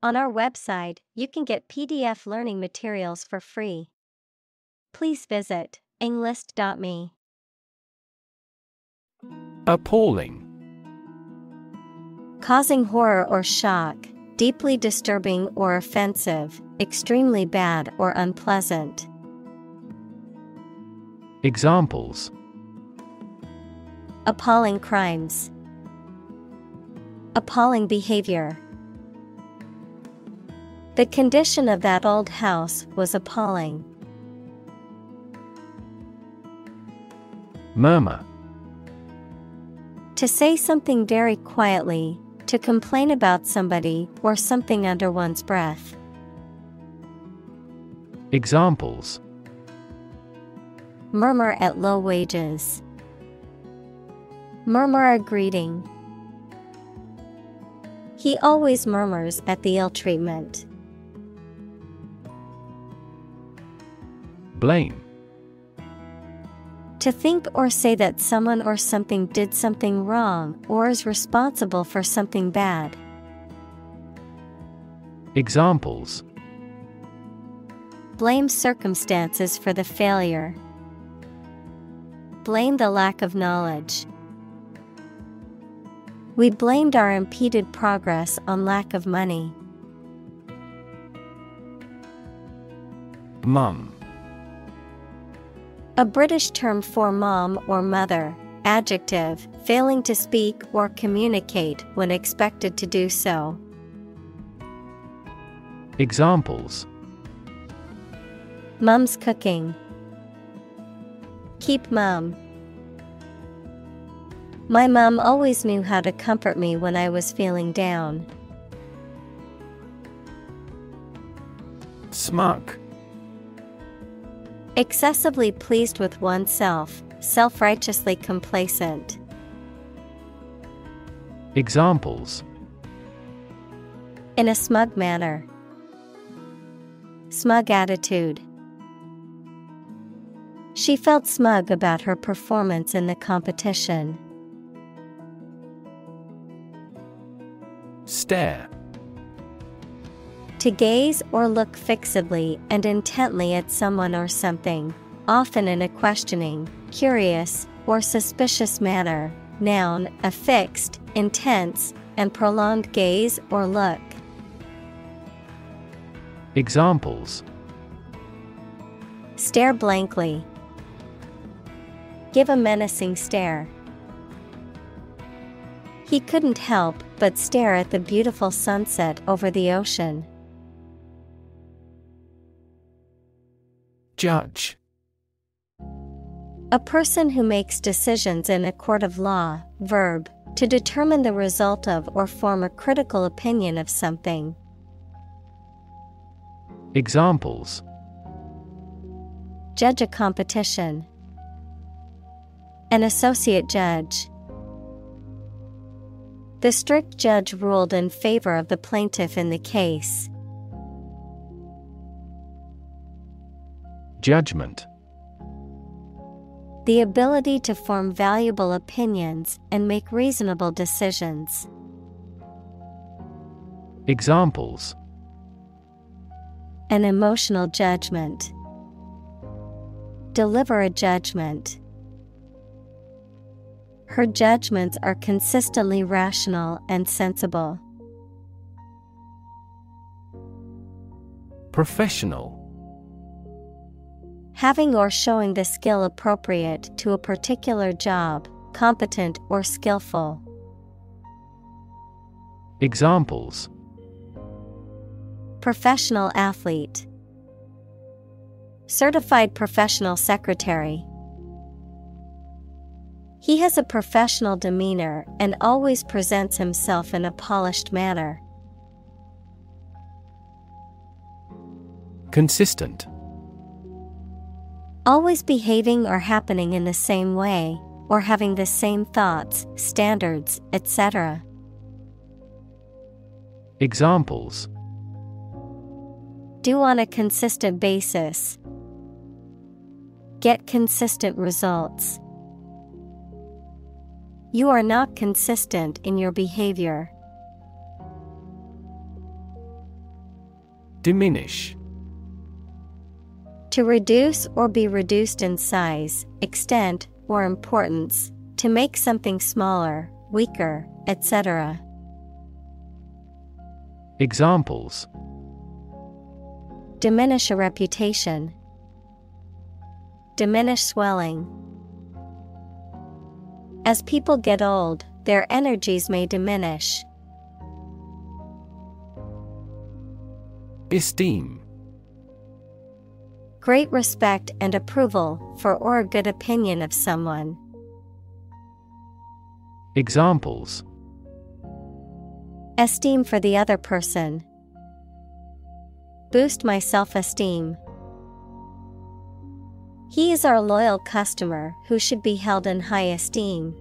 On our website, you can get PDF learning materials for free. Please visit englist.me. Appalling. Causing horror or shock, deeply disturbing or offensive, extremely bad or unpleasant. Examples: Appalling crimes. Appalling behavior. The condition of that old house was appalling. Murmur. To say something very quietly, to complain about somebody or something under one's breath. Examples: Murmur at low wages. Murmur a greeting. He always murmurs at the ill treatment. Blame. To think or say that someone or something did something wrong or is responsible for something bad. Examples: Blame circumstances for the failure. Blame the lack of knowledge. We blamed our impeded progress on lack of money. Mum. A British term for mom or mother, adjective, failing to speak or communicate when expected to do so. Examples: Mum's cooking. Keep mum. My mum always knew how to comfort me when I was feeling down. Smug. Excessively pleased with oneself, self-righteously complacent. Examples: In a smug manner. Smug attitude. She felt smug about her performance in the competition. Stare. To gaze or look fixedly and intently at someone or something, often in a questioning, curious, or suspicious manner. Noun, a fixed, intense, and prolonged gaze or look. Examples: Stare blankly. Give a menacing stare. He couldn't help but stare at the beautiful sunset over the ocean. Judge. A person who makes decisions in a court of law. Verb, to determine the result of or form a critical opinion of something. Examples: Judge a competition. An associate judge. The strict judge ruled in favor of the plaintiff in the case. Judgment. The ability to form valuable opinions and make reasonable decisions. Examples: An emotional judgment. Deliver a judgment. Her judgments are consistently rational and sensible. Professional. Having or showing the skill appropriate to a particular job, competent or skillful. Examples: Professional athlete. Certified professional secretary. He has a professional demeanor and always presents himself in a polished manner. Consistent. Always behaving or happening in the same way, or having the same thoughts, standards, etc. Examples: Do on a consistent basis. Get consistent results. You are not consistent in your behavior. Diminish. To reduce or be reduced in size, extent, or importance, to make something smaller, weaker, etc. Examples: diminish a reputation, diminish swelling. As people get old, their energies may diminish. Esteem. Great respect and approval for or a good opinion of someone. Examples: esteem for the other person, boost my self-esteem. He is our loyal customer who should be held in high esteem.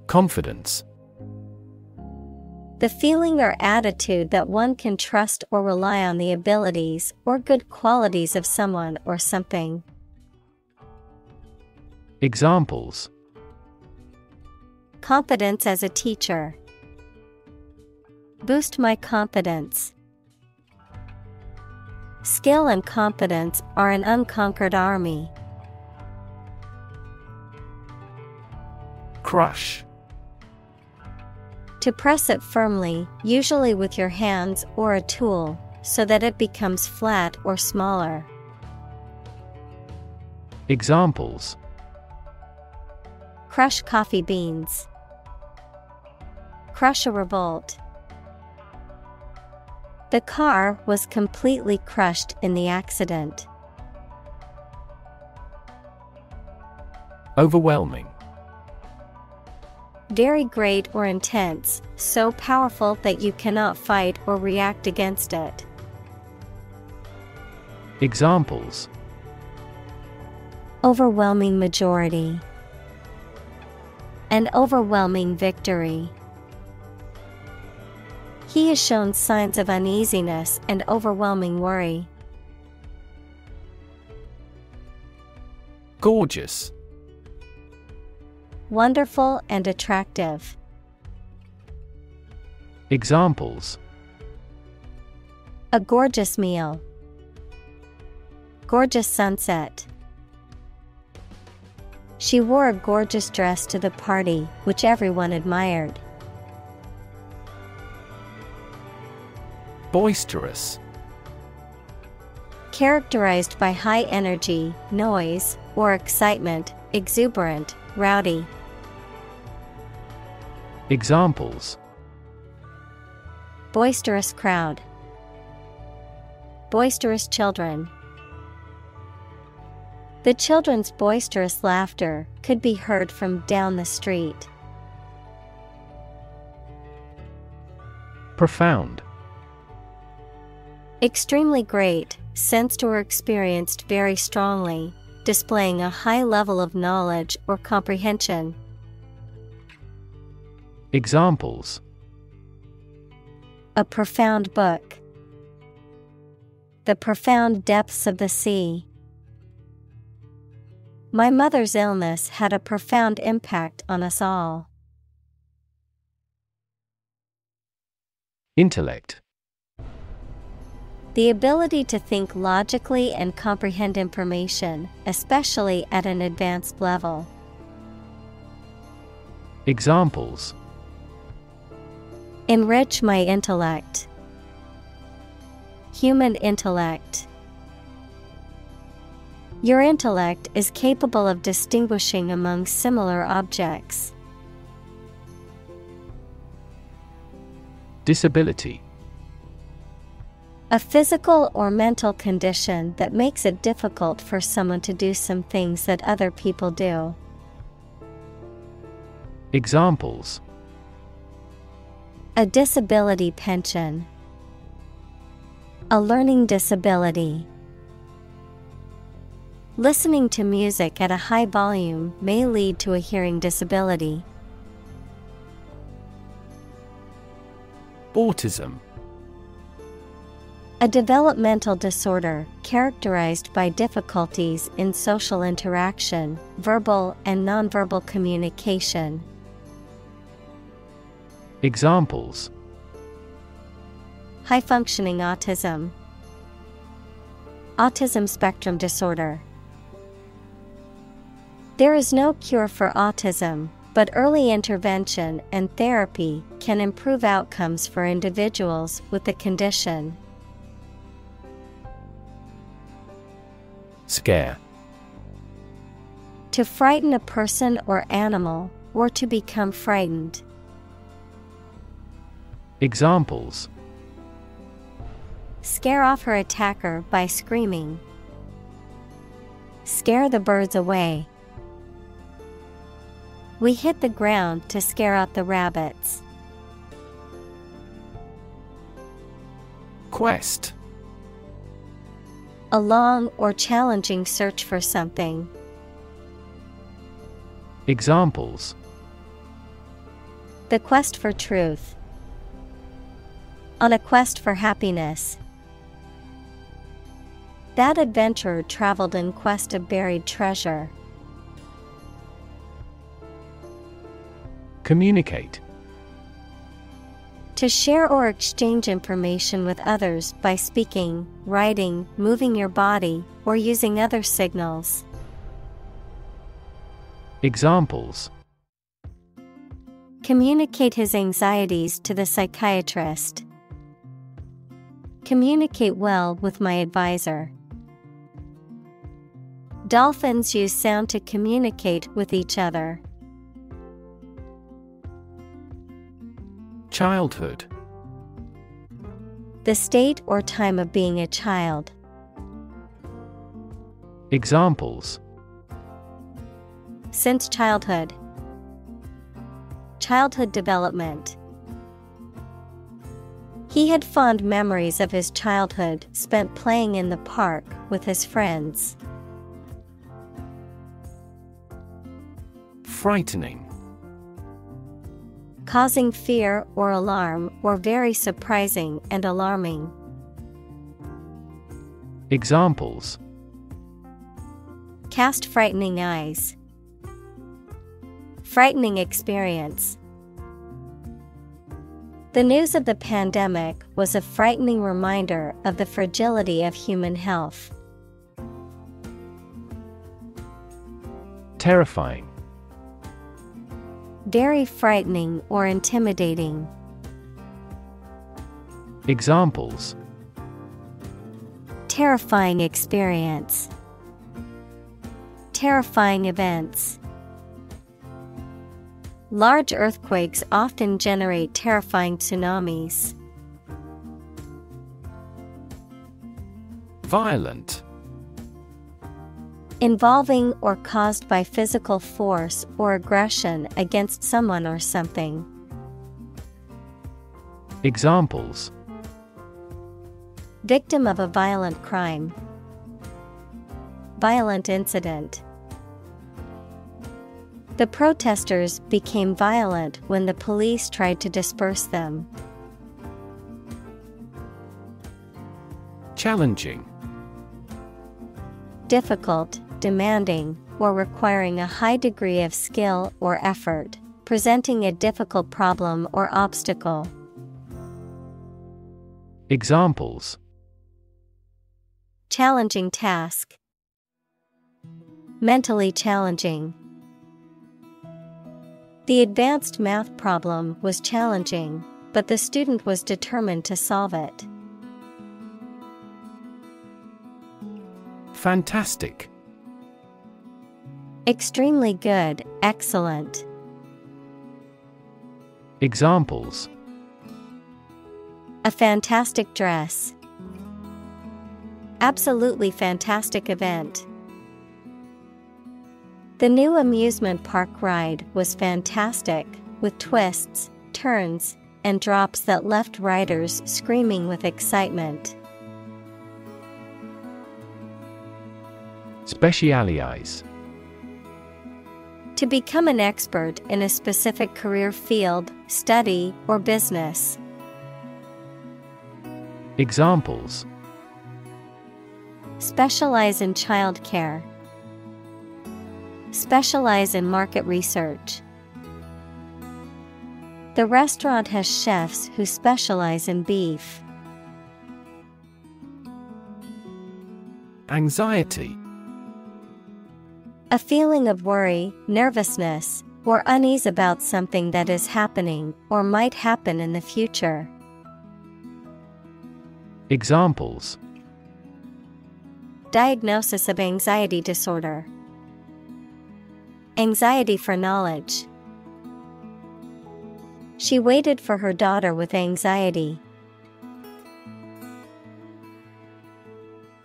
Confidence. The feeling or attitude that one can trust or rely on the abilities or good qualities of someone or something. Examples: competence as a teacher, boost my confidence. Skill and competence are an unconquered army. Crush. To press it firmly, usually with your hands or a tool, so that it becomes flat or smaller. Examples: crush coffee beans, crush a revolt. The car was completely crushed in the accident. Overwhelming. Very great or intense, so powerful that you cannot fight or react against it. Examples: overwhelming majority, an overwhelming victory. He has shown signs of uneasiness and overwhelming worry. Gorgeous. Wonderful and attractive. Examples: a gorgeous meal, gorgeous sunset. She wore a gorgeous dress to the party, which everyone admired. Boisterous. Characterized by high energy, noise, or excitement, exuberant, rowdy. Examples: boisterous crowd, boisterous children. The children's boisterous laughter could be heard from down the street. Profound. Extremely great, sensed or experienced very strongly, displaying a high level of knowledge or comprehension. Examples: a profound book, the profound depths of the sea. My mother's illness had a profound impact on us all. Intellect. The ability to think logically and comprehend information, especially at an advanced level. Examples: enrich my intellect, human intellect. Your intellect is capable of distinguishing among similar objects. Disability. A physical or mental condition that makes it difficult for someone to do some things that other people do. Examples: a disability pension, a learning disability. Listening to music at a high volume may lead to a hearing disability. Autism. A developmental disorder characterized by difficulties in social interaction, verbal and nonverbal communication. Examples: high-functioning autism. Autism spectrum disorder. There is no cure for autism, but early intervention and therapy can improve outcomes for individuals with the condition. Scare. To frighten a person or animal, or to become frightened. Examples: Scare off her attacker by screaming. Scare the birds away. We hit the ground to scare out the rabbits. Quest. A long or challenging search for something. Examples: The quest for truth. On a quest for happiness. That adventurer traveled in quest of buried treasure. Communicate. To share or exchange information with others by speaking, writing, moving your body, or using other signals. Examples: Communicate his anxieties to the psychiatrist. Communicate well with my advisor. Dolphins use sound to communicate with each other. Childhood. The state or time of being a child. Examples: Since childhood. Childhood development. He had fond memories of his childhood spent playing in the park with his friends. Frightening. Causing fear or alarm, or very surprising and alarming. Examples: Cast frightening eyes. Frightening experience. The news of the pandemic was a frightening reminder of the fragility of human health. Terrifying. Very frightening or intimidating. Examples: Terrifying experience. Terrifying events. Large earthquakes often generate terrifying tsunamis. Violent. Involving or caused by physical force or aggression against someone or something. Examples: Victim of a violent crime. Violent incident. The protesters became violent when the police tried to disperse them. Challenging. Difficult, demanding, or requiring a high degree of skill or effort, presenting a difficult problem or obstacle. Examples: Challenging task. Mentally challenging. The advanced math problem was challenging, but the student was determined to solve it. Fantastic. Extremely good, excellent. Examples: A fantastic dress. Absolutely fantastic event. The new amusement park ride was fantastic, with twists, turns, and drops that left riders screaming with excitement. Specialize. To become an expert in a specific career field, study, or business. Examples: Specialize in childcare. Specialize in market research. The restaurant has chefs who specialize in beef. Anxiety. A feeling of worry, nervousness, or unease about something that is happening or might happen in the future. Examples: Diagnosis of anxiety disorder. Anxiety for knowledge. She waited for her daughter with anxiety.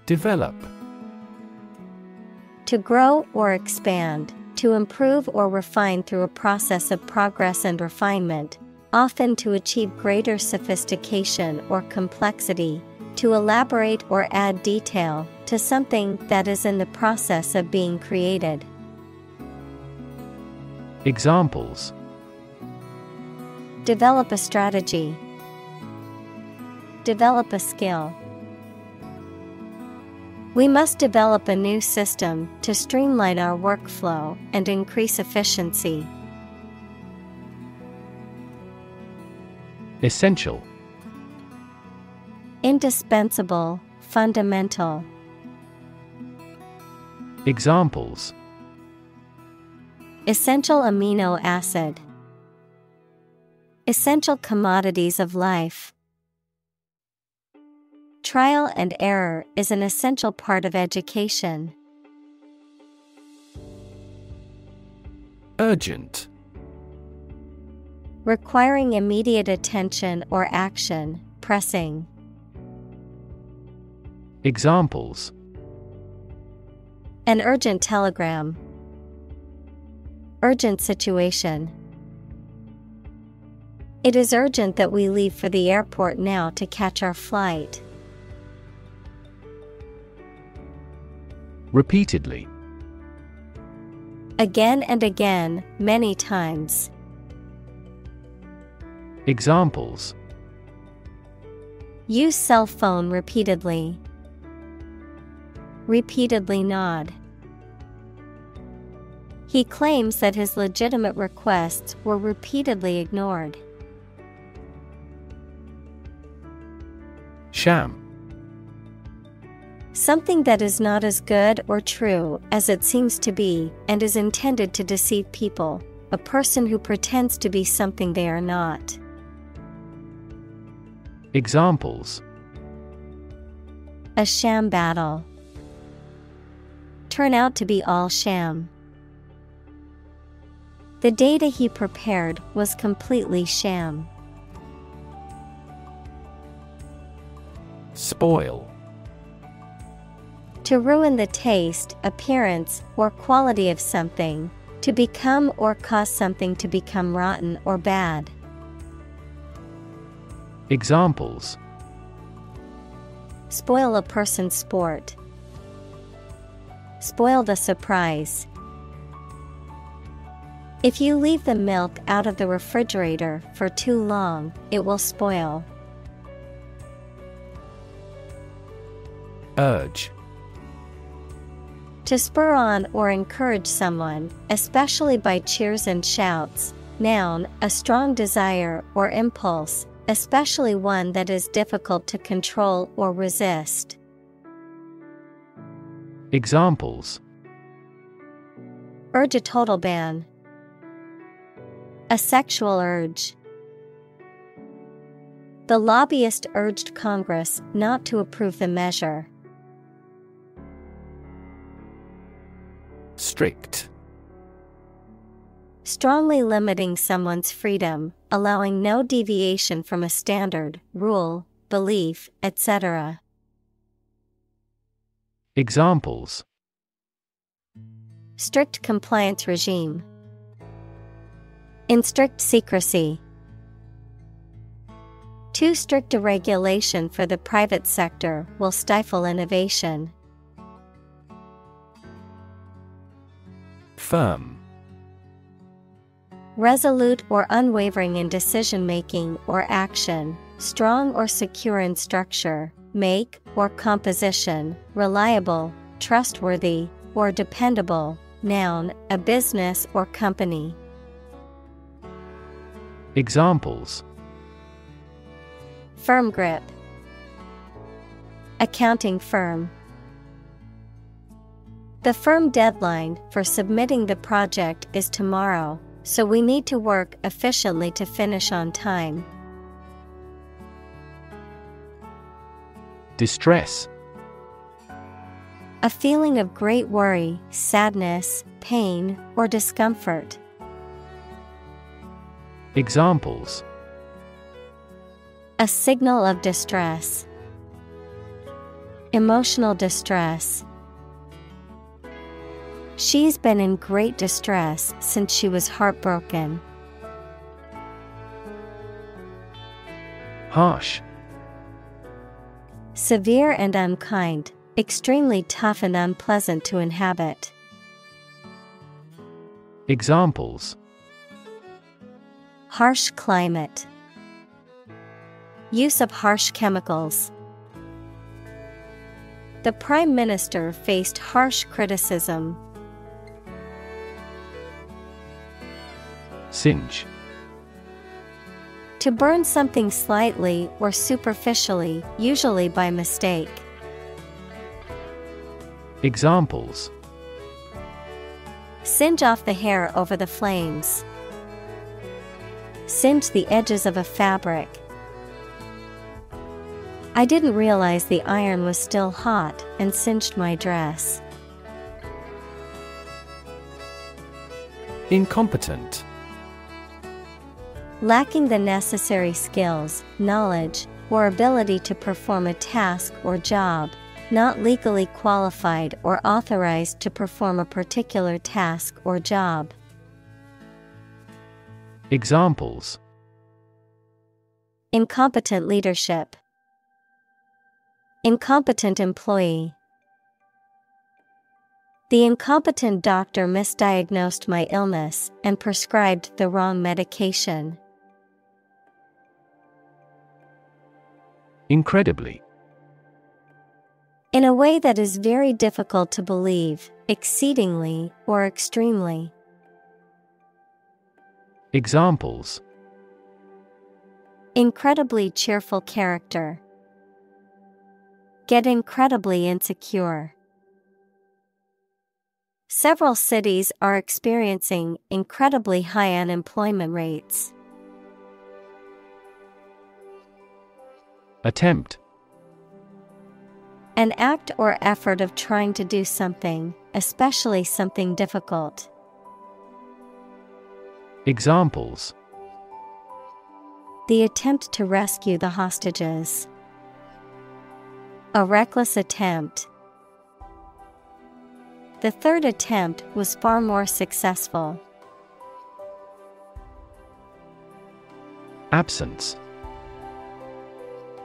Develop. To grow or expand, to improve or refine through a process of progress and refinement, often to achieve greater sophistication or complexity, to elaborate or add detail to something that is in the process of being created. Examples: Develop a strategy. Develop a skill. We must develop a new system to streamline our workflow and increase efficiency. Essential. Indispensable, fundamental. Examples: Essential amino acid. Essential commodities of life. Trial and error is an essential part of education. Urgent. Requiring immediate attention or action, pressing. Examples: An urgent telegram. Urgent situation. It is urgent that we leave for the airport now to catch our flight. Repeatedly. Again and again, many times. Examples: Use cell phone repeatedly. Repeatedly nod. He claims that his legitimate requests were repeatedly ignored. Sham. Something that is not as good or true as it seems to be and is intended to deceive people, a person who pretends to be something they are not. Examples: A sham battle. Turn out to be all sham. The data he prepared was completely sham. Spoil. To ruin the taste, appearance, or quality of something, to become or cause something to become rotten or bad. Examples: Spoil a person's sport. Spoil the surprise. If you leave the milk out of the refrigerator for too long, it will spoil. Urge. To spur on or encourage someone, especially by cheers and shouts. Noun, a strong desire or impulse, especially one that is difficult to control or resist. Examples: Urge a total ban. A sexual urge. The lobbyist urged Congress not to approve the measure. Strict. Strongly limiting someone's freedom, allowing no deviation from a standard, rule, belief, etc. Examples: Strict compliance regime. In strict secrecy. Too strict a regulation for the private sector will stifle innovation. Firm. Resolute or unwavering in decision-making or action, strong or secure in structure, make or composition, reliable, trustworthy, or dependable. Noun, a business or company. Examples: Firm grip. Accounting firm. The firm deadline for submitting the project is tomorrow, so we need to work efficiently to finish on time. Distress. A feeling of great worry, sadness, pain, or discomfort. Examples: A signal of distress. Emotional distress. She's been in great distress since she was heartbroken. Harsh. Severe and unkind, extremely tough and unpleasant to inhabit. Examples: Harsh climate. Use of harsh chemicals. The Prime Minister faced harsh criticism. Singe. To burn something slightly or superficially, usually by mistake. Examples: Singe off the hair over the flames. Singe the edges of a fabric. I didn't realize the iron was still hot and singed my dress. Incompetent. Lacking the necessary skills, knowledge, or ability to perform a task or job, not legally qualified or authorized to perform a particular task or job. Examples: Incompetent leadership. Incompetent employee. The incompetent doctor misdiagnosed my illness and prescribed the wrong medication. Incredibly. In a way that is very difficult to believe, exceedingly or extremely. Examples: Incredibly cheerful character. Get incredibly insecure. Several cities are experiencing incredibly high unemployment rates. Attempt. An act or effort of trying to do something, especially something difficult. Examples: The attempt to rescue the hostages. A reckless attempt. The third attempt was far more successful. Absence.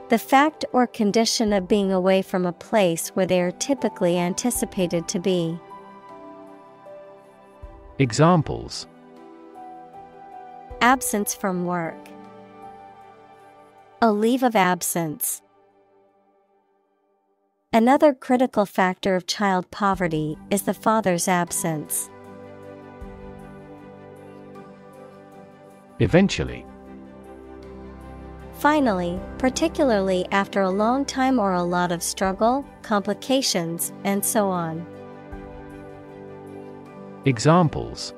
The fact or condition of being away from a place where they are typically anticipated to be. Examples: Absence from work. A leave of absence. Another critical factor of child poverty is the father's absence. Eventually. Finally, particularly after a long time or a lot of struggle, complications, and so on. Examples: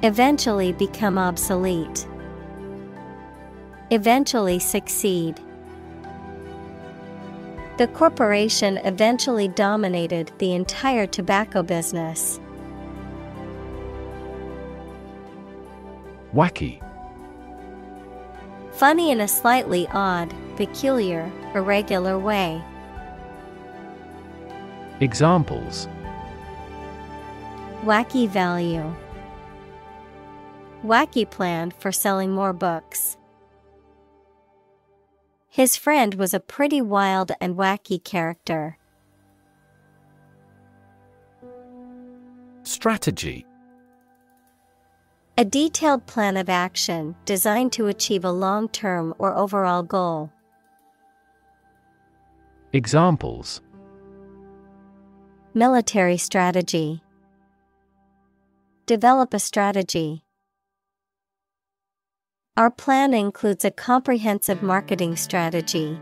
Eventually become obsolete. Eventually succeed. The corporation eventually dominated the entire tobacco business. Wacky. Funny in a slightly odd, peculiar, irregular way. Examples: Wacky value. Wacky plan for selling more books. His friend was a pretty wild and wacky character. Strategy. A detailed plan of action designed to achieve a long-term or overall goal. Examples: Military strategy. Develop a strategy. Our plan includes a comprehensive marketing strategy.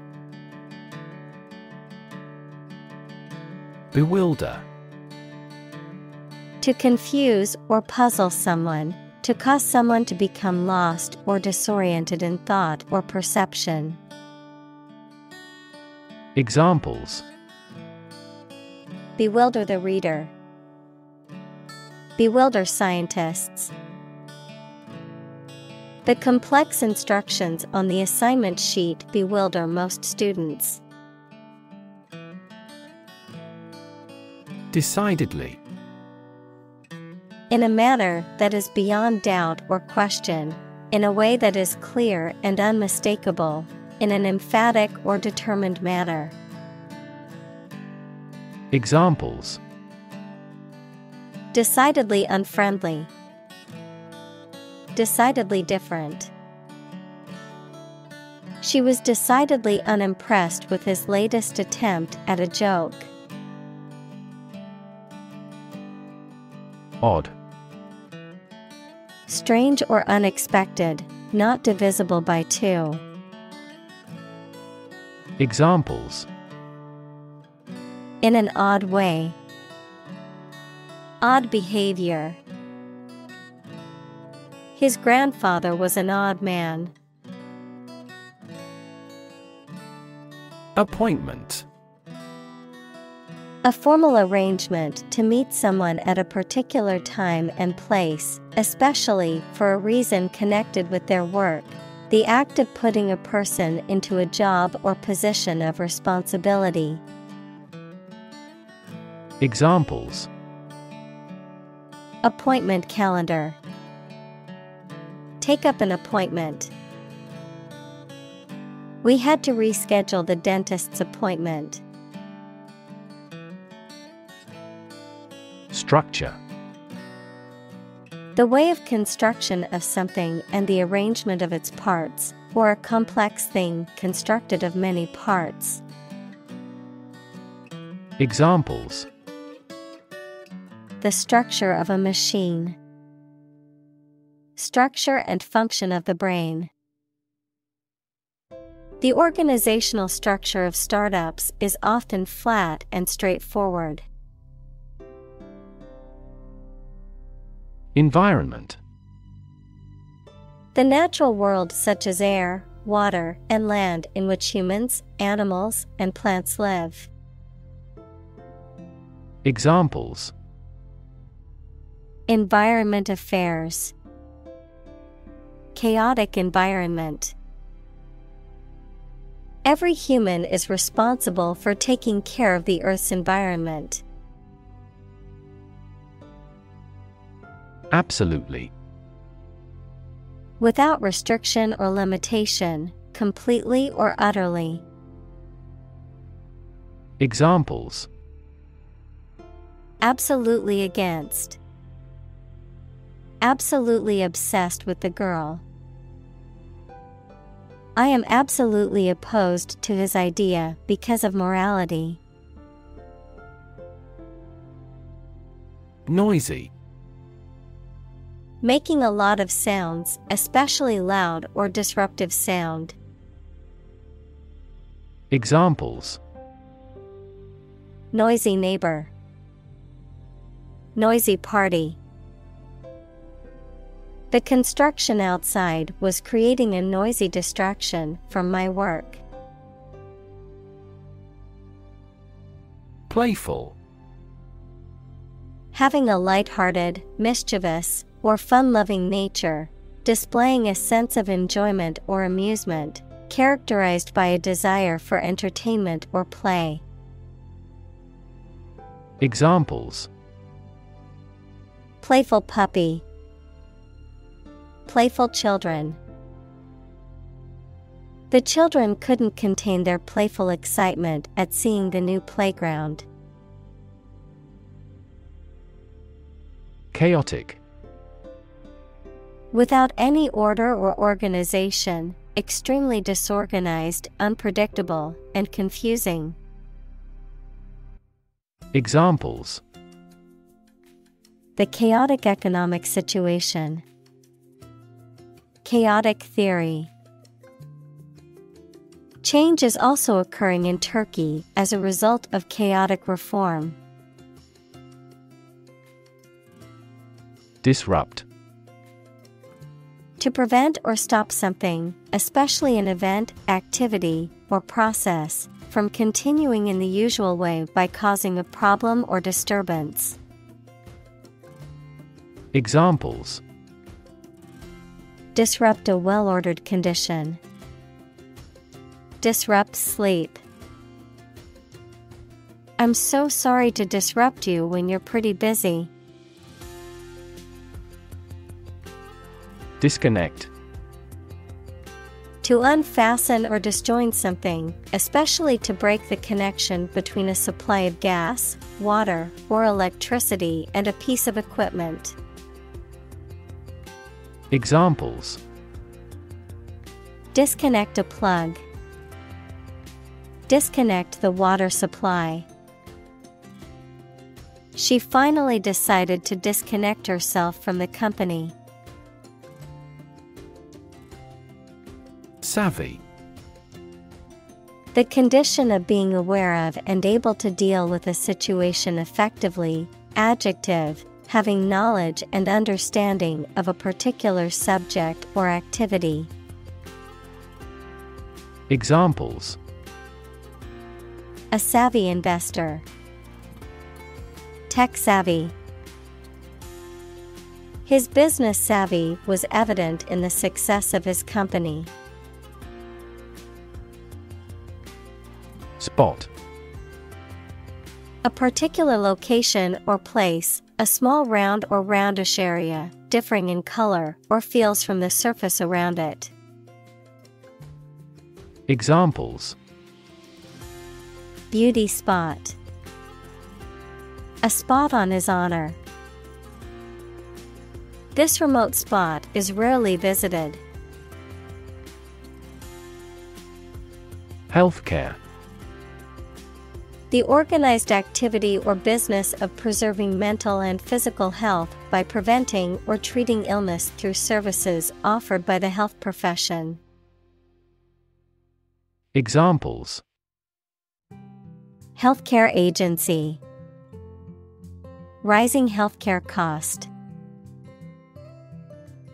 Bewilder. To confuse or puzzle someone, to cause someone to become lost or disoriented in thought or perception. Examples: Bewilder the reader. Bewilder scientists. The complex instructions on the assignment sheet bewilder most students. Decidedly. In a manner that is beyond doubt or question, in a way that is clear and unmistakable, in an emphatic or determined manner. Examples: Decidedly unfriendly. Decidedly different. She was decidedly unimpressed with his latest attempt at a joke. Odd. Strange or unexpected, not divisible by two. Examples: In an odd way. Odd behavior. His grandfather was an odd man. Appointment. A formal arrangement to meet someone at a particular time and place, especially for a reason connected with their work. The act of putting a person into a job or position of responsibility. Examples: Appointment calendar. Take up an appointment. We had to reschedule the dentist's appointment. Structure. The way of construction of something and the arrangement of its parts, or a complex thing constructed of many parts. Examples: The structure of a machine. Structure and function of the brain. The organizational structure of startups is often flat and straightforward. Environment. The natural world such as air, water, and land in which humans, animals, and plants live. Examples: Environment affairs. Chaotic environment. Every human is responsible for taking care of the Earth's environment. Absolutely. Without restriction or limitation, completely or utterly. Examples: Absolutely against. Absolutely obsessed with the girl. I am absolutely opposed to his idea because of morality. Noisy. Making a lot of sounds, especially loud or disruptive sound. Examples: Noisy neighbor. Noisy party. The construction outside was creating a noisy distraction from my work. Playful. Having a light-hearted, mischievous, or fun-loving nature, displaying a sense of enjoyment or amusement, characterized by a desire for entertainment or play. Examples: Playful puppy. Playful children. The children couldn't contain their playful excitement at seeing the new playground. Chaotic. Without any order or organization, extremely disorganized, unpredictable, and confusing. Examples: The chaotic economic situation. Chaotic theory. Change is also occurring in Turkey as a result of chaotic reform. Disrupt. To prevent or stop something, especially an event, activity, or process, from continuing in the usual way by causing a problem or disturbance. Examples: disrupt a well-ordered condition. Disrupt sleep. I'm so sorry to disrupt you when you're pretty busy. Disconnect. To unfasten or disjoin something, especially to break the connection between a supply of gas, water, or electricity and a piece of equipment. Examples: disconnect a plug. Disconnect the water supply. She finally decided to disconnect herself from the company. Savvy. The condition of being aware of and able to deal with a situation effectively. Adjective, having knowledge and understanding of a particular subject or activity. Examples: a savvy investor. Tech savvy. His business savvy was evident in the success of his company. Spot. A particular location or place, a small round or roundish area, differing in color or feels from the surface around it. Examples: beauty spot. A spot on his honor. This remote spot is rarely visited. Healthcare. The organized activity or business of preserving mental and physical health by preventing or treating illness through services offered by the health profession. Examples: healthcare agency. Rising healthcare cost.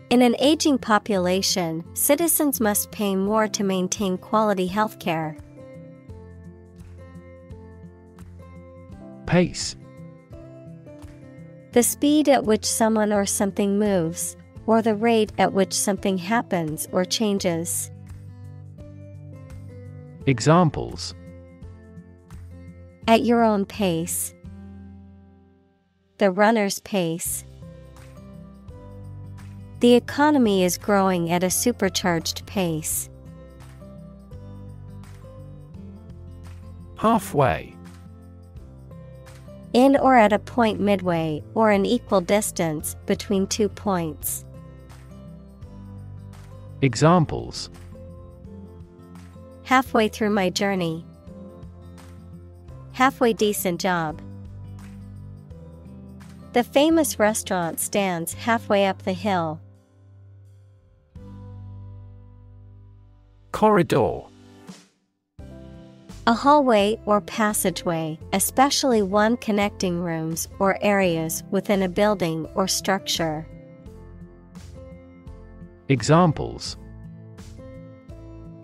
In an aging population, citizens must pay more to maintain quality healthcare. Pace. The speed at which someone or something moves, or the rate at which something happens or changes. Examples: at your own pace. The runner's pace. The economy is growing at a supercharged pace. Halfway. In or at a point midway or an equal distance between 2 points. Examples: halfway through my journey. Halfway decent job. The famous restaurant stands halfway up the hill. Corridor. A hallway or passageway, especially one connecting rooms or areas within a building or structure. Examples: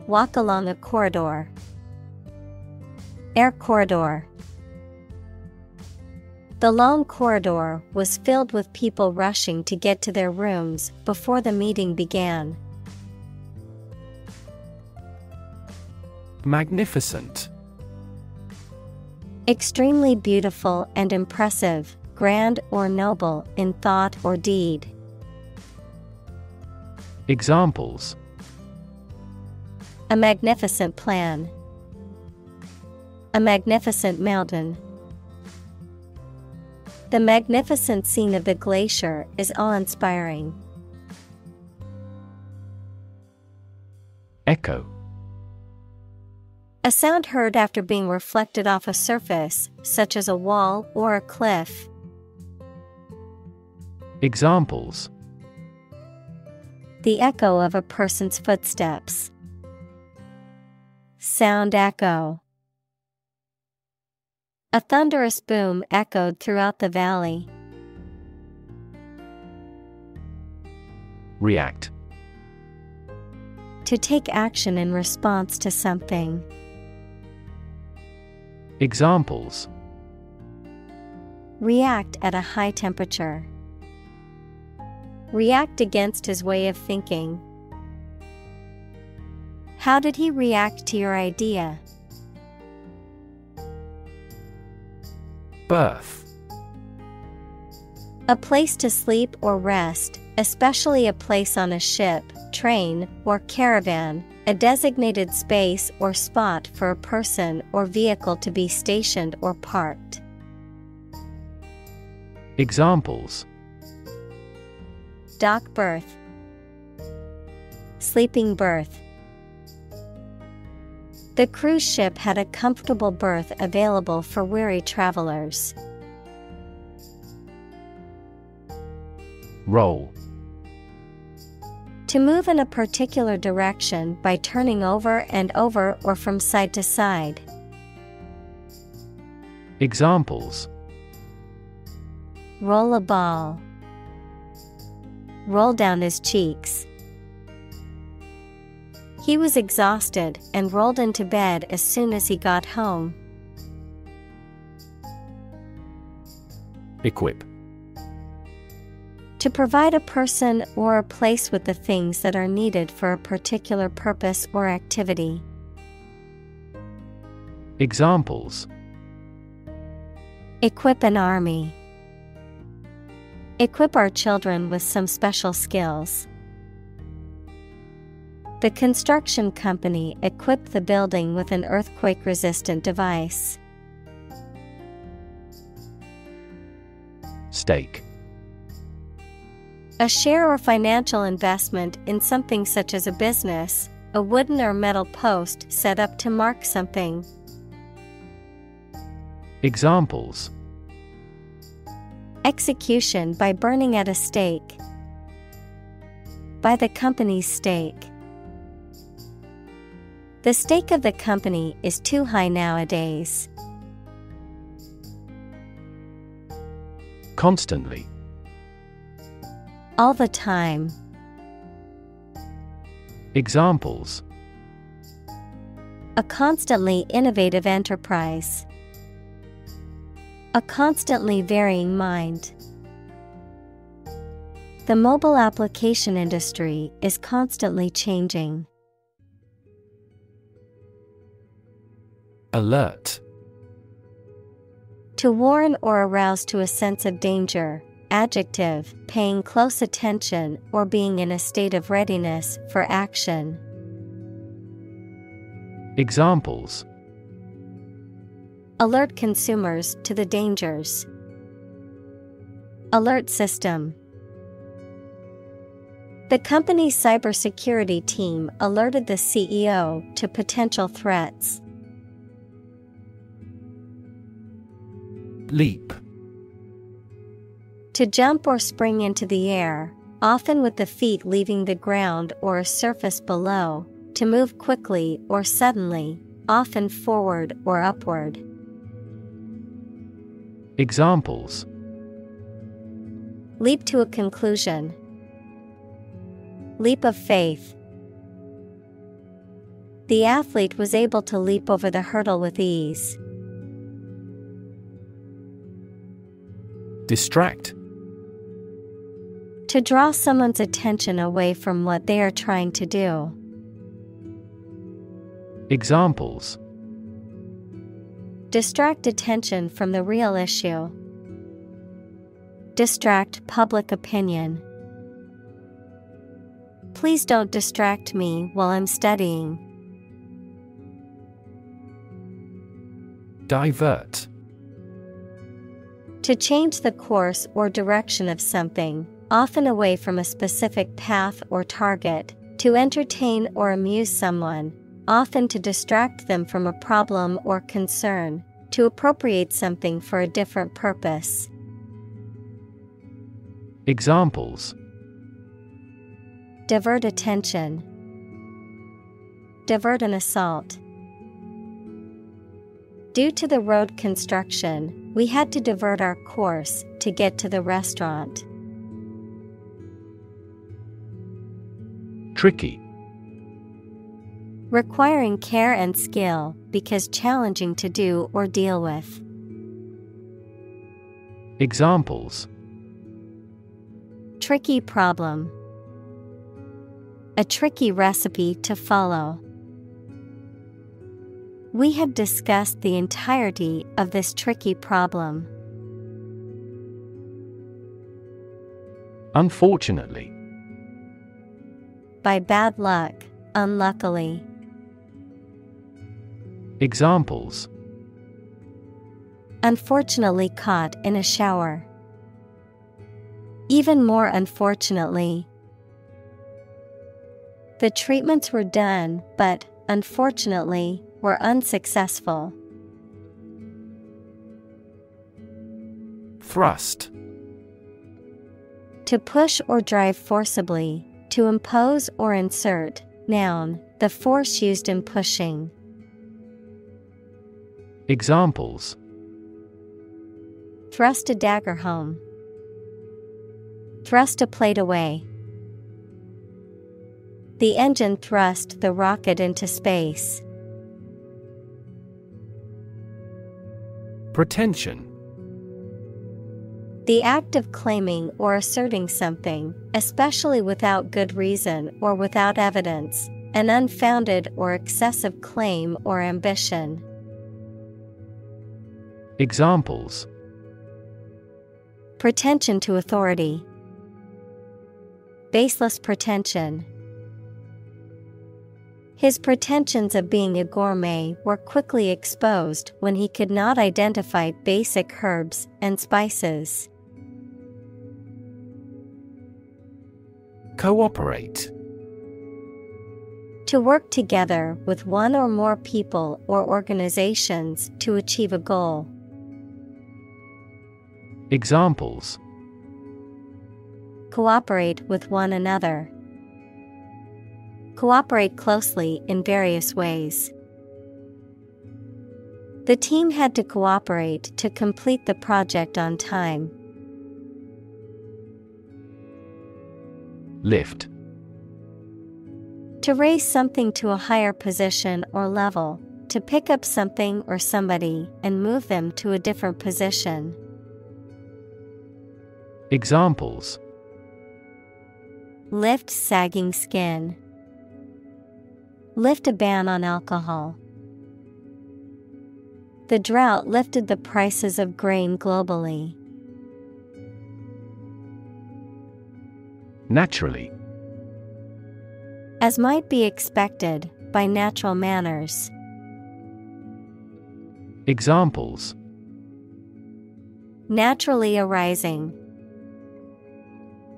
walk along a corridor. Air corridor. The long corridor was filled with people rushing to get to their rooms before the meeting began. Magnificent. Extremely beautiful and impressive, grand or noble in thought or deed. Examples: a magnificent plan. A magnificent mountain. The magnificent scene of the glacier is awe-inspiring. Echo. A sound heard after being reflected off a surface, such as a wall or a cliff. Examples: the echo of a person's footsteps. Sound echo. A thunderous boom echoed throughout the valley. React. To take action in response to something. Examples: React at a high temperature. React against his way of thinking. How did he react to your idea? Berth. A place to sleep or rest, especially a place on a ship, train, or caravan, a designated space or spot for a person or vehicle to be stationed or parked. Examples: Dock berth. Sleeping berth. The cruise ship had a comfortable berth available for weary travelers. Roll. To move in a particular direction by turning over and over or from side to side. Examples: Roll a ball. Roll down his cheeks. He was exhausted and rolled into bed as soon as he got home. Equip. To provide a person or a place with the things that are needed for a particular purpose or activity. Examples: Equip an army. Equip our children with some special skills. The construction company equipped the building with an earthquake-resistant device. Stake. A share or financial investment in something such as a business, a wooden or metal post set up to mark something. Examples: Execution by burning at a stake. By the company's stake. The stake of the company is too high nowadays. Constantly. All the time. Examples: A constantly innovative enterprise. A constantly varying mind. The mobile application industry is constantly changing. Alert. To warn or arouse to a sense of danger. Adjective, paying close attention or being in a state of readiness for action. Examples: Alert consumers to the dangers. Alert system. The company's cybersecurity team alerted the CEO to potential threats. Leap. To jump or spring into the air, often with the feet leaving the ground or a surface below, to move quickly or suddenly, often forward or upward. Examples: Leap to a conclusion. Leap of faith. The athlete was able to leap over the hurdle with ease. Distract. To draw someone's attention away from what they are trying to do. Examples: Distract attention from the real issue. Distract public opinion. Please don't distract me while I'm studying. Divert. To change the course or direction of something, often away from a specific path or target, to entertain or amuse someone, often to distract them from a problem or concern, to appropriate something for a different purpose. Examples: Divert attention. Divert an assault. Due to the road construction, we had to divert our course to get to the restaurant. Tricky. Requiring care and skill because challenging to do or deal with. Examples: Tricky problem. A tricky recipe to follow. We have discussed the entirety of this tricky problem. Unfortunately. By bad luck, unluckily. Examples: Unfortunately caught in a shower. Even more unfortunately. The treatments were done, but, unfortunately, were unsuccessful. Thrust. To push or drive forcibly, to impose or insert. Noun, the force used in pushing. Examples: Thrust a dagger home. Thrust a plate away. The engine thrust the rocket into space. Pretension. The act of claiming or asserting something, especially without good reason or without evidence, an unfounded or excessive claim or ambition. Examples: Pretension to authority. Baseless pretension. His pretensions of being a gourmet were quickly exposed when he could not identify basic herbs and spices. Cooperate. To work together with one or more people or organizations to achieve a goal. Examples: Cooperate with one another. Cooperate closely in various ways. The team had to cooperate to complete the project on time. Lift. To raise something to a higher position or level, to pick up something or somebody and move them to a different position. Examples: Lift sagging skin. Lift a ban on alcohol. The drought lifted the prices of grain globally. Naturally. As might be expected, by natural manners. Examples: Naturally arising.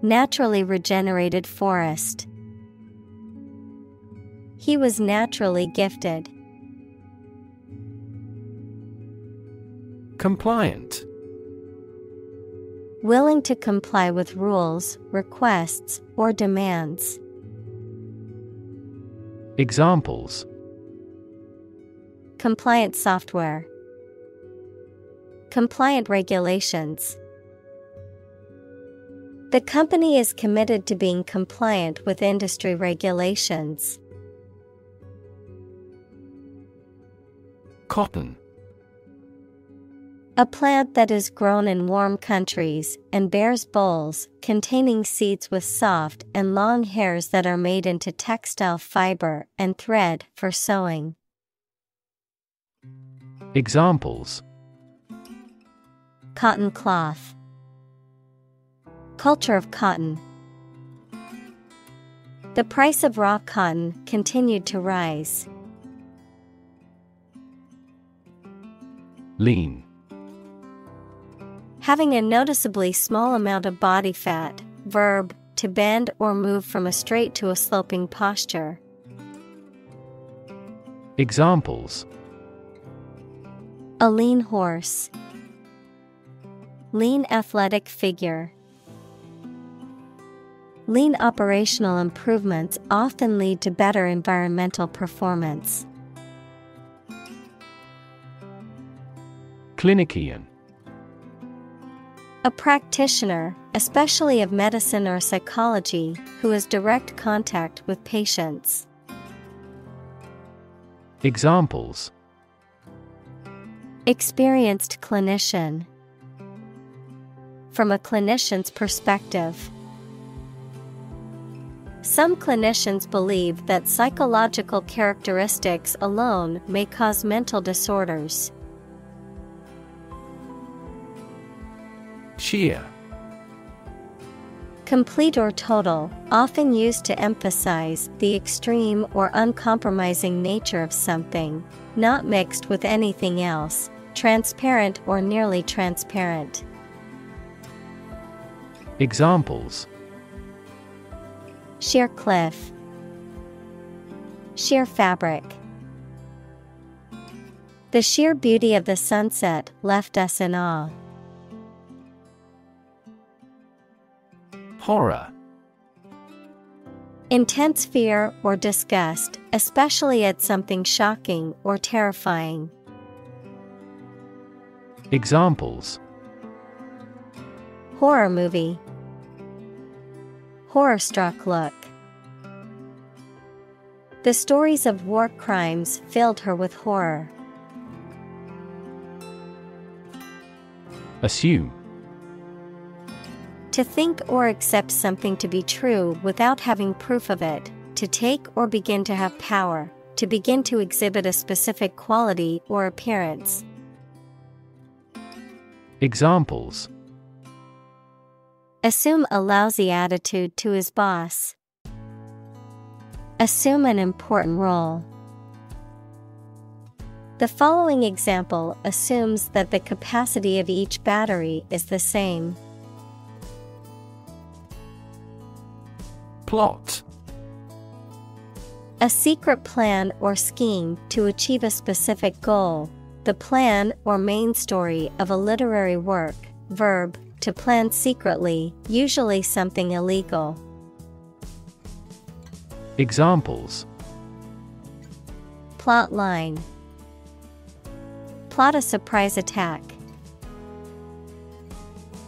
Naturally regenerated forest. He was naturally gifted. Compliant. Willing to comply with rules, requests, or demands. Examples: Compliant software. Compliant regulations. The company is committed to being compliant with industry regulations. Cotton. A plant that is grown in warm countries and bears bolls containing seeds with soft and long hairs that are made into textile fiber and thread for sewing. Examples: Cotton cloth. Culture of cotton. The price of raw cotton continued to rise. Lean. Having a noticeably small amount of body fat, verb, to bend or move from a straight to a sloping posture. Examples: A lean horse. Lean athletic figure. Lean operational improvements often lead to better environmental performance. Clinician. A practitioner, especially of medicine or psychology, who has direct contact with patients. Examples: Experienced clinician. From a clinician's perspective. Some clinicians believe that psychological characteristics alone may cause mental disorders. Sheer. Complete or total, often used to emphasize the extreme or uncompromising nature of something, not mixed with anything else, transparent or nearly transparent. Examples: Sheer cliff. Sheer fabric. The sheer beauty of the sunset left us in awe. Horror. Intense fear or disgust, especially at something shocking or terrifying. Examples: Horror movie. Horror-struck look. The stories of war crimes filled her with horror. Assume. To think or accept something to be true without having proof of it, to take or begin to have power, to begin to exhibit a specific quality or appearance. Examples: Assume a lousy attitude to his boss. Assume an important role. The following example assumes that the capacity of each battery is the same. Plot. A secret plan or scheme to achieve a specific goal. The plan or main story of a literary work. Verb, to plan secretly, usually something illegal. Examples: Plot line. Plot a surprise attack.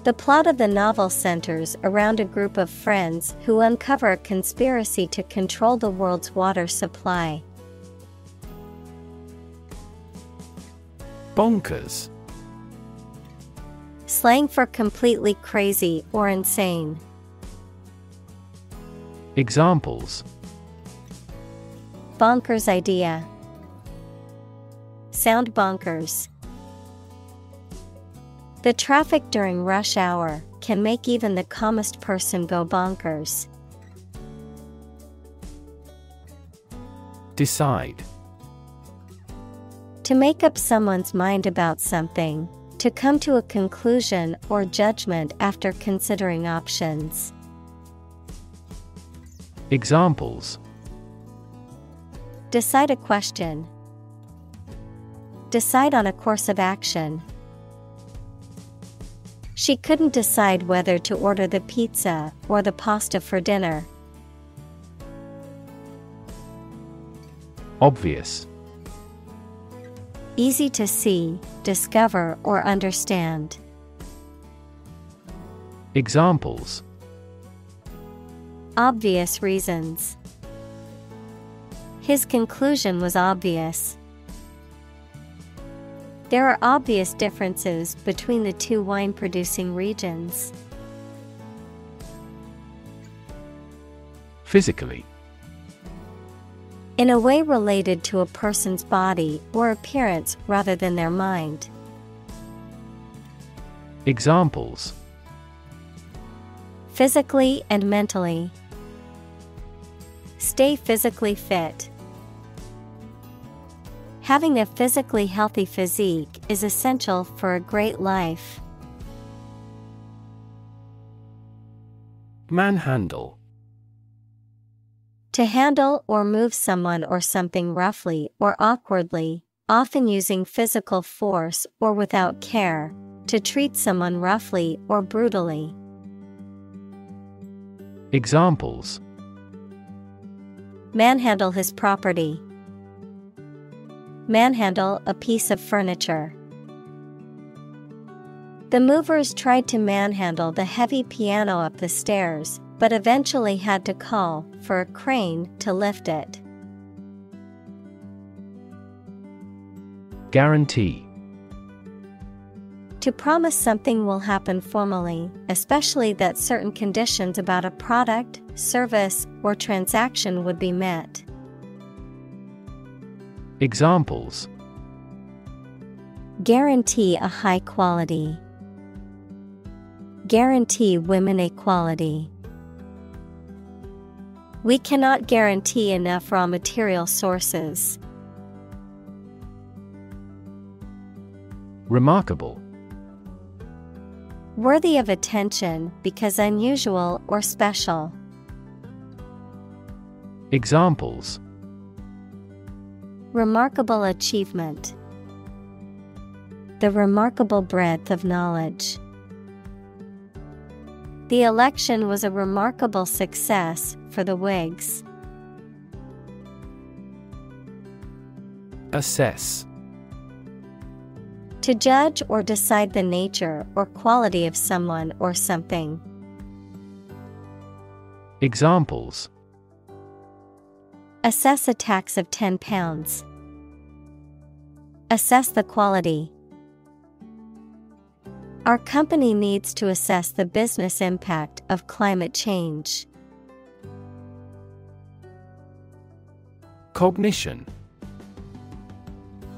The plot of the novel centers around a group of friends who uncover a conspiracy to control the world's water supply. Bonkers. Slang for completely crazy or insane. Examples: Bonkers idea. Sound bonkers. The traffic during rush hour can make even the calmest person go bonkers. Decide. To make up someone's mind about something, to come to a conclusion or judgment after considering options. Examples: Decide a question. Decide on a course of action. She couldn't decide whether to order the pizza or the pasta for dinner. Obvious. Easy to see, discover, or understand. Examples: Obvious reasons. His conclusion was obvious. There are obvious differences between the two wine-producing regions. Physically. In a way related to a person's body or appearance rather than their mind. Examples: Physically and mentally. Stay physically fit. Having a physically healthy physique is essential for a great life. Manhandle. To handle or move someone or something roughly or awkwardly, often using physical force or without care, to treat someone roughly or brutally. Examples: Manhandle his property. Manhandle a piece of furniture. The movers tried to manhandle the heavy piano up the stairs, but eventually had to call for a crane to lift it. Guarantee. To promise something will happen formally, especially that certain conditions about a product, service, or transaction would be met. Examples: guarantee a high quality. Guarantee women equality. We cannot guarantee enough raw material sources. Remarkable. Worthy of attention because unusual or special. Examples: remarkable achievement. The remarkable breadth of knowledge. The election was a remarkable success for the Whigs. Assess. To judge or decide the nature or quality of someone or something. Examples: assess a tax of £10. Assess the quality. Our company needs to assess the business impact of climate change. Cognition.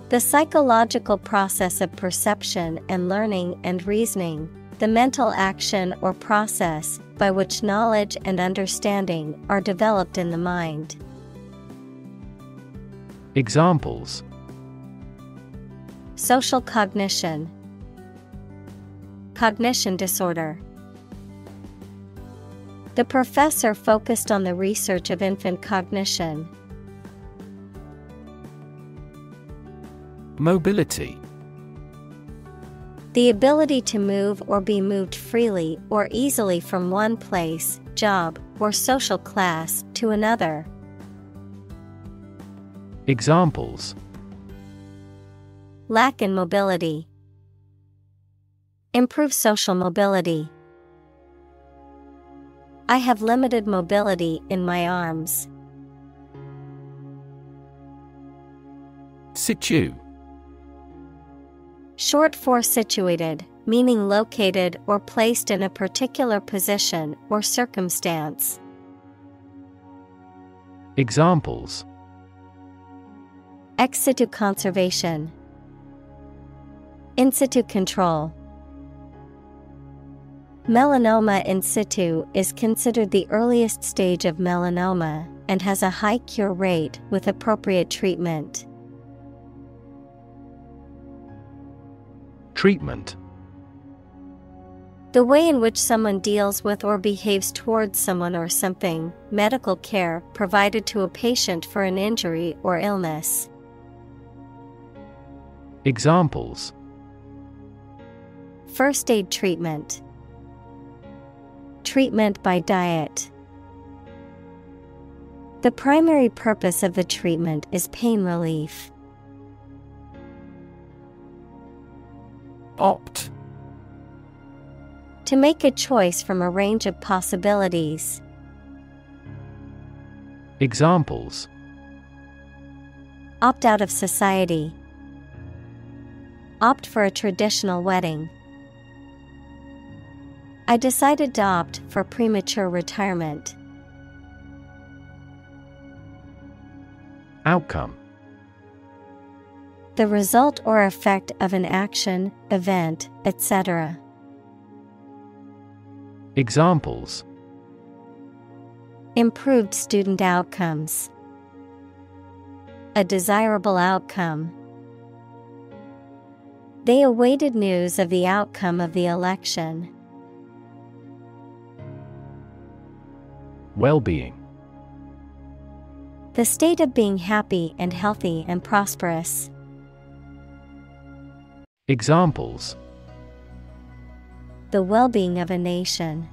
The psychological process of perception and learning and reasoning, the mental action or process by which knowledge and understanding are developed in the mind. Examples: social cognition. Cognition disorder. The professor focused on the research of infant cognition. Mobility. The ability to move or be moved freely or easily from one place, job, or social class to another. Examples: lack in mobility. Improve social mobility. I have limited mobility in my arms. Situ. Short for situated, meaning located or placed in a particular position or circumstance. Examples: ex situ conservation. In situ control. Melanoma in situ is considered the earliest stage of melanoma and has a high cure rate with appropriate treatment. Treatment. The way in which someone deals with or behaves towards someone or something, medical care provided to a patient for an injury or illness. Examples: first aid treatment. Treatment by diet. The primary purpose of the treatment is pain relief. Opt. To make a choice from a range of possibilities. Examples: opt out of society. Opt for a traditional wedding. I decided to opt for premature retirement. Outcome. The result or effect of an action, event, etc. Examples: improved student outcomes. A desirable outcome. They awaited news of the outcome of the election. Well-being. The state of being happy and healthy and prosperous. Examples: the well-being of a nation.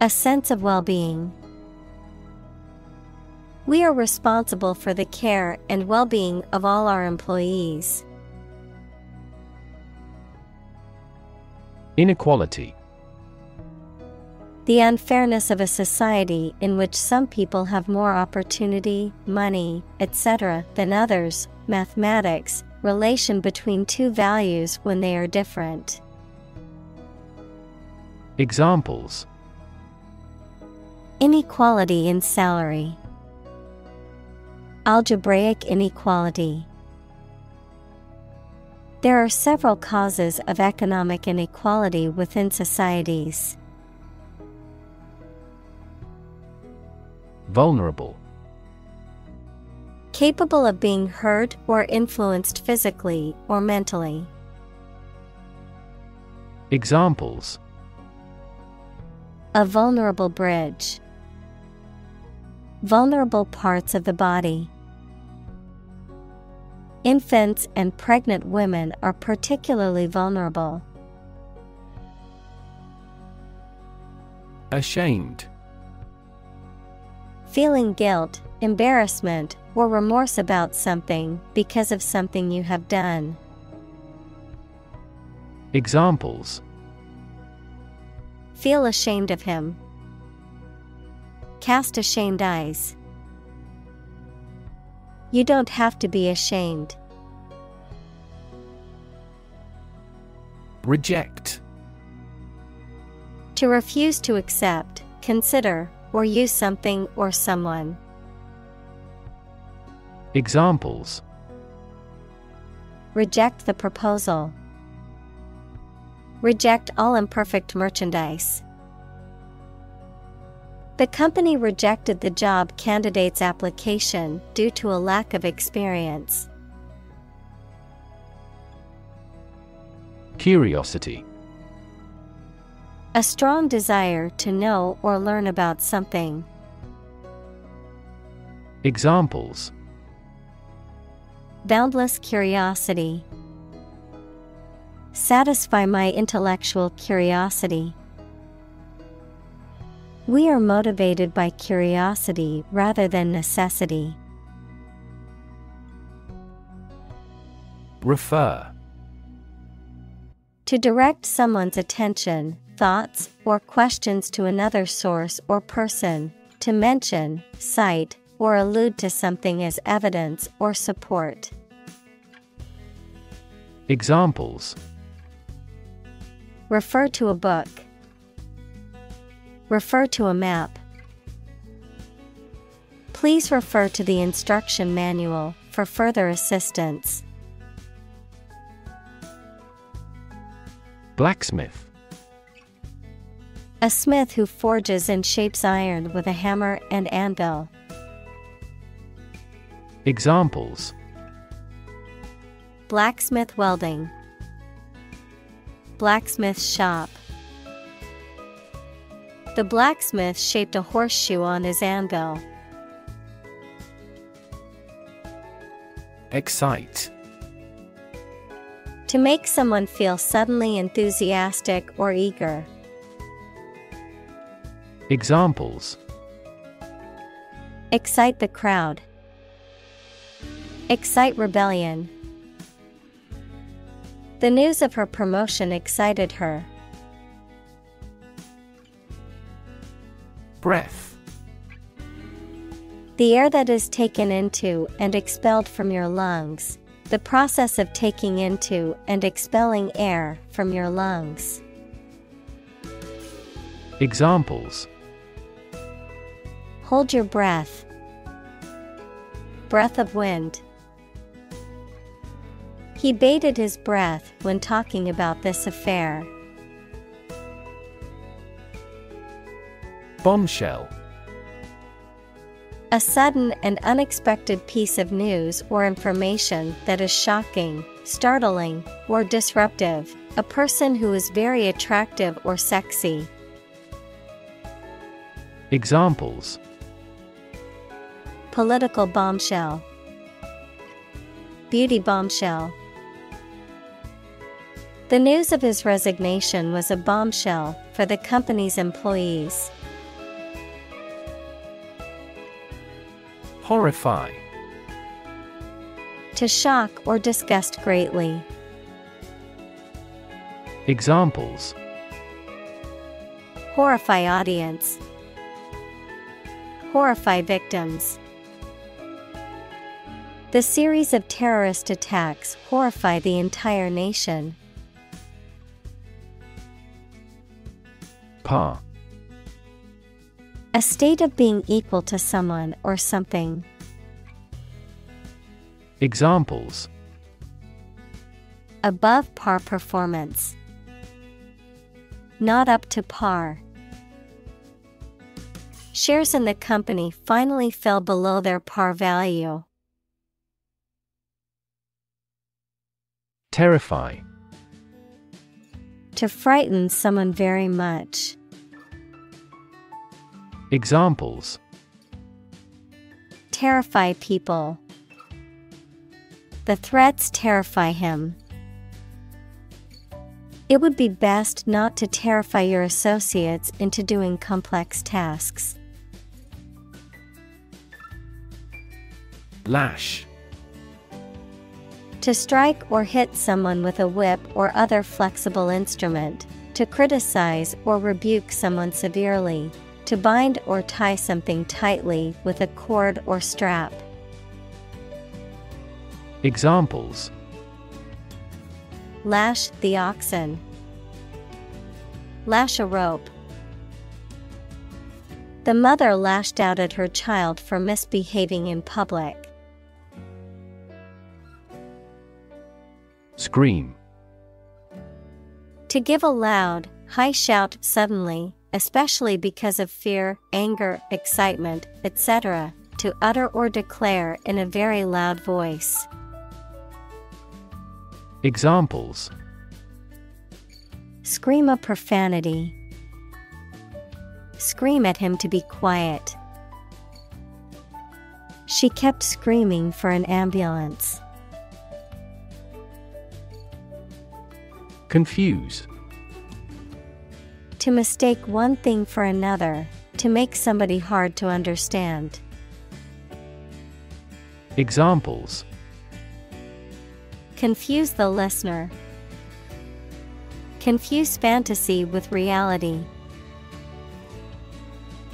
A sense of well-being. We are responsible for the care and well-being of all our employees. Inequality. The unfairness of a society in which some people have more opportunity, money, etc. than others. Mathematics, relation between two values when they are different. Examples: inequality in salary, algebraic inequality. There are several causes of economic inequality within societies. Vulnerable. Capable of being hurt or influenced physically or mentally. Examples: a vulnerable bridge, vulnerable parts of the body. Infants and pregnant women are particularly vulnerable. Ashamed. Feeling guilt, embarrassment, or remorse about something because of something you have done. Examples: feel ashamed of him, cast ashamed eyes. You don't have to be ashamed. Reject. To refuse to accept, consider, or use something or someone. Examples: reject the proposal, reject all imperfect merchandise. The company rejected the job candidate's application due to a lack of experience. Curiosity. A strong desire to know or learn about something. Examples: boundless curiosity. Satisfy my intellectual curiosity. We are motivated by curiosity rather than necessity. Refer. To direct someone's attention, thoughts, or questions to another source or person, to mention, cite, or allude to something as evidence or support. Examples: refer to a book. Refer to a map. Please refer to the instruction manual for further assistance. Blacksmith. A smith who forges and shapes iron with a hammer and anvil. Examples: blacksmith welding. Blacksmith's shop. The blacksmith shaped a horseshoe on his anvil. Excite. To make someone feel suddenly enthusiastic or eager. Examples: excite the crowd. Excite rebellion. The news of her promotion excited her. Breath. The air that is taken into and expelled from your lungs. The process of taking into and expelling air from your lungs. Examples: hold your breath. Breath of wind. He bated his breath when talking about this affair. Bombshell. A sudden and unexpected piece of news or information that is shocking, startling, or disruptive. A person who is very attractive or sexy. Examples: political bombshell. Beauty bombshell. The news of his resignation was a bombshell for the company's employees. Horrify. To shock or disgust greatly. Examples: Horrify audience. Horrify victims. The series of terrorist attacks horrify the entire nation. Par. A state of being equal to someone or something. Examples: Above par performance. Not up to par. Shares in the company finally fell below their par value. Terrify. To frighten someone very much. Examples: Terrify people. The threats terrify him. It would be best not to terrify your associates into doing complex tasks. Lash. To strike or hit someone with a whip or other flexible instrument. To criticize or rebuke someone severely. To bind or tie something tightly with a cord or strap. Examples: Lash the oxen. Lash a rope. The mother lashed out at her child for misbehaving in public. Scream. To give a loud, high shout suddenly, especially because of fear, anger, excitement, etc., to utter or declare in a very loud voice. Examples: Scream a profanity. Scream at him to be quiet. She kept screaming for an ambulance. Confuse. To mistake one thing for another, to make somebody hard to understand. Examples: Confuse the listener. Confuse fantasy with reality.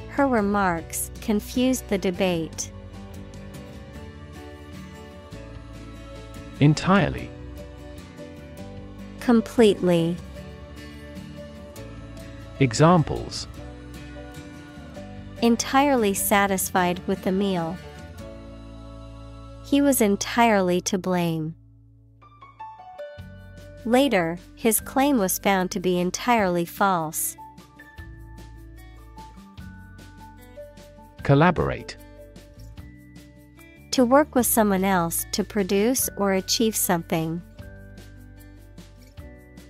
Her remarks confused the debate. Entirely. Completely. Examples: Entirely satisfied with the meal. He was entirely to blame. Later, his claim was found to be entirely false. Collaborate. To work with someone else to produce or achieve something.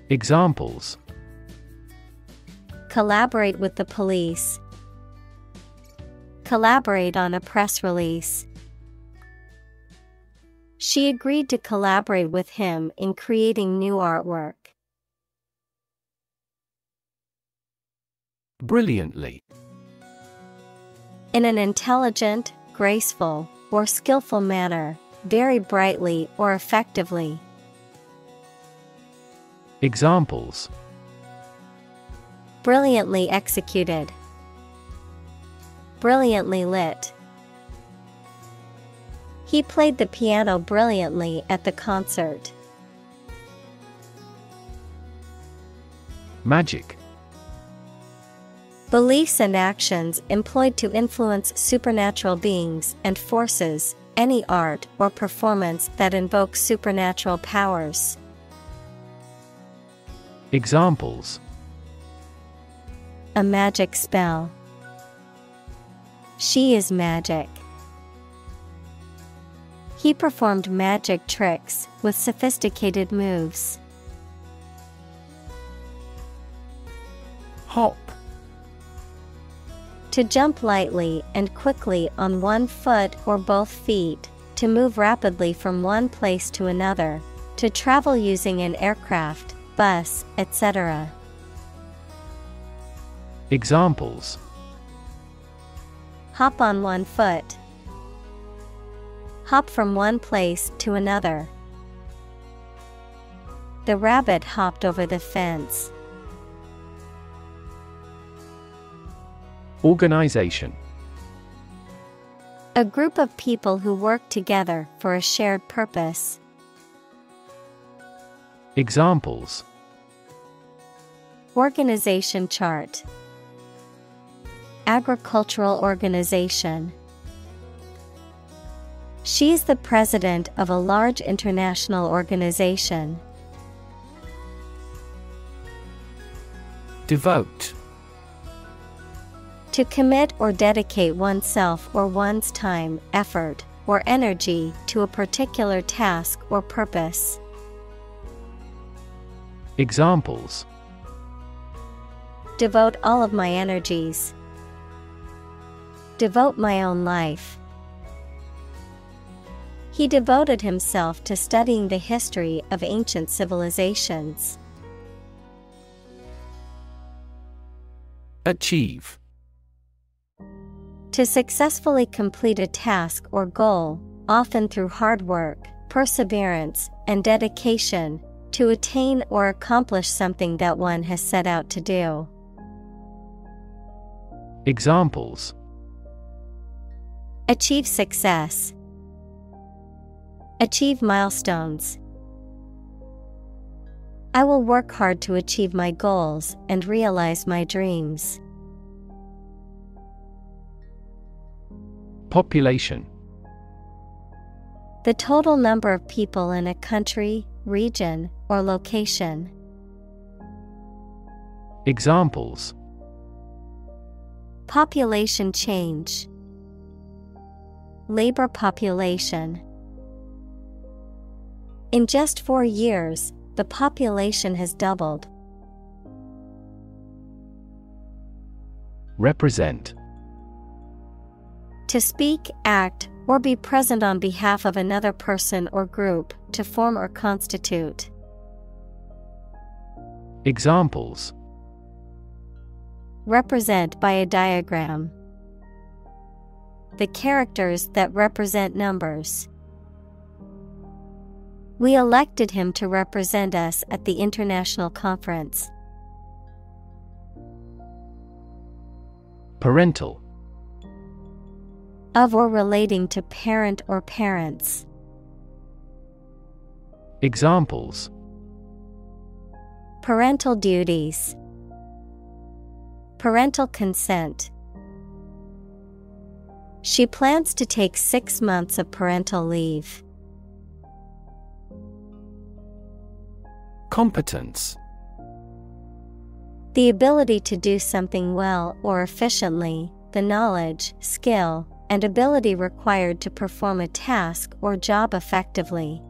Examples: Collaborate with the police. Collaborate on a press release. She agreed to collaborate with him in creating new artwork. Brilliantly. In an intelligent, graceful, or skillful manner, very brightly or effectively. Examples: Brilliantly executed. Brilliantly lit. He played the piano brilliantly at the concert. Magic. Beliefs and actions employed to influence supernatural beings and forces, any art or performance that invokes supernatural powers. Examples: A magic spell. She is magic. He performed magic tricks with sophisticated moves. Hop. To jump lightly and quickly on one foot or both feet, to move rapidly from one place to another, to travel using an aircraft, bus, etc. Examples: Hop on one foot. Hop from one place to another. The rabbit hopped over the fence. Organization. A group of people who work together for a shared purpose. Examples: Organization chart. Agricultural organization. She is the president of a large international organization. Devote. To commit or dedicate oneself or one's time, effort, or energy to a particular task or purpose. Examples: Devote all of my energies. Devote my own life. He devoted himself to studying the history of ancient civilizations. Achieve. To successfully complete a task or goal, often through hard work, perseverance, and dedication, to attain or accomplish something that one has set out to do. Examples: Achieve success. Achieve milestones. I will work hard to achieve my goals and realize my dreams. Population. The total number of people in a country, region, or location. Examples: Population change. Labor population. In just 4 years, the population has doubled. Represent. To speak, act, or be present on behalf of another person or group, to form or constitute. Examples: Represent by a diagram. The characters that represent numbers. We elected him to represent us at the international conference. Parental. Of or relating to parent or parents. Examples: Parental duties. Parental consent. She plans to take 6 months of parental leave. Competence. The ability to do something well or efficiently, the knowledge, skill, and ability required to perform a task or job effectively.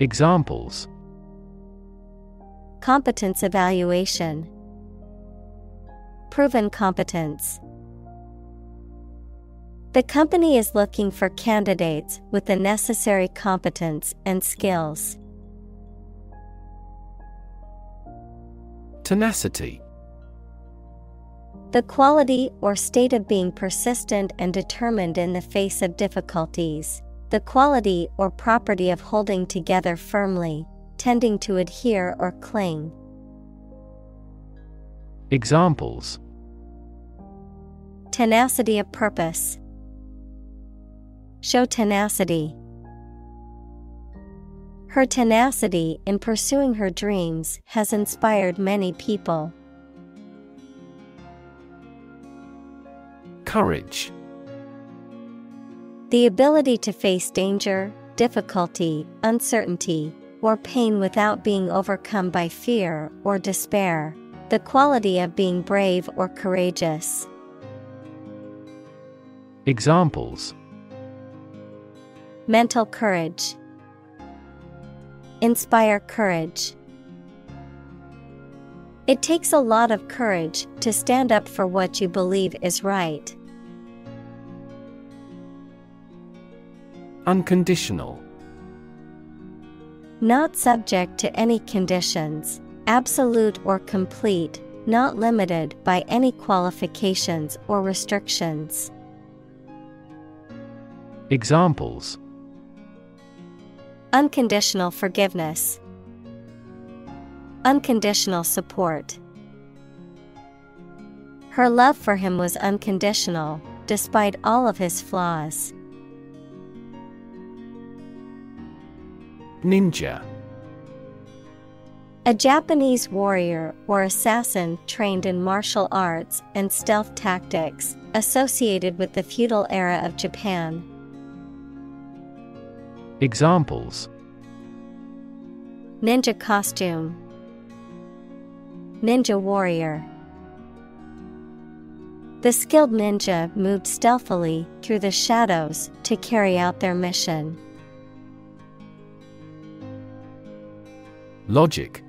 Examples: Competence evaluation. Proven competence. The company is looking for candidates with the necessary competence and skills. Tenacity. The quality or state of being persistent and determined in the face of difficulties. The quality or property of holding together firmly, tending to adhere or cling. Examples: Tenacity of purpose. Show tenacity. Her tenacity in pursuing her dreams has inspired many people. Courage. The ability to face danger, difficulty, uncertainty, or pain without being overcome by fear or despair. The quality of being brave or courageous. Examples: Mental courage. Inspire courage. It takes a lot of courage to stand up for what you believe is right. Unconditional. Not subject to any conditions, absolute or complete, not limited by any qualifications or restrictions. Examples: Unconditional forgiveness. Unconditional support. Her love for him was unconditional, despite all of his flaws. Ninja. A Japanese warrior or assassin trained in martial arts and stealth tactics, associated with the feudal era of Japan. Examples: ninja costume, ninja warrior. The skilled ninja moved stealthily through the shadows to carry out their mission. Logic.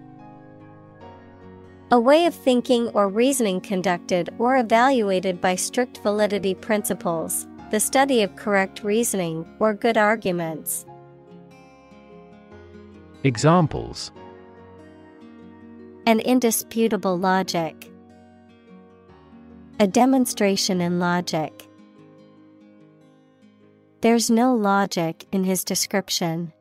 A way of thinking or reasoning conducted or evaluated by strict validity principles, the study of correct reasoning or good arguments. Examples: an indisputable logic, a demonstration in logic. There's no logic in his description.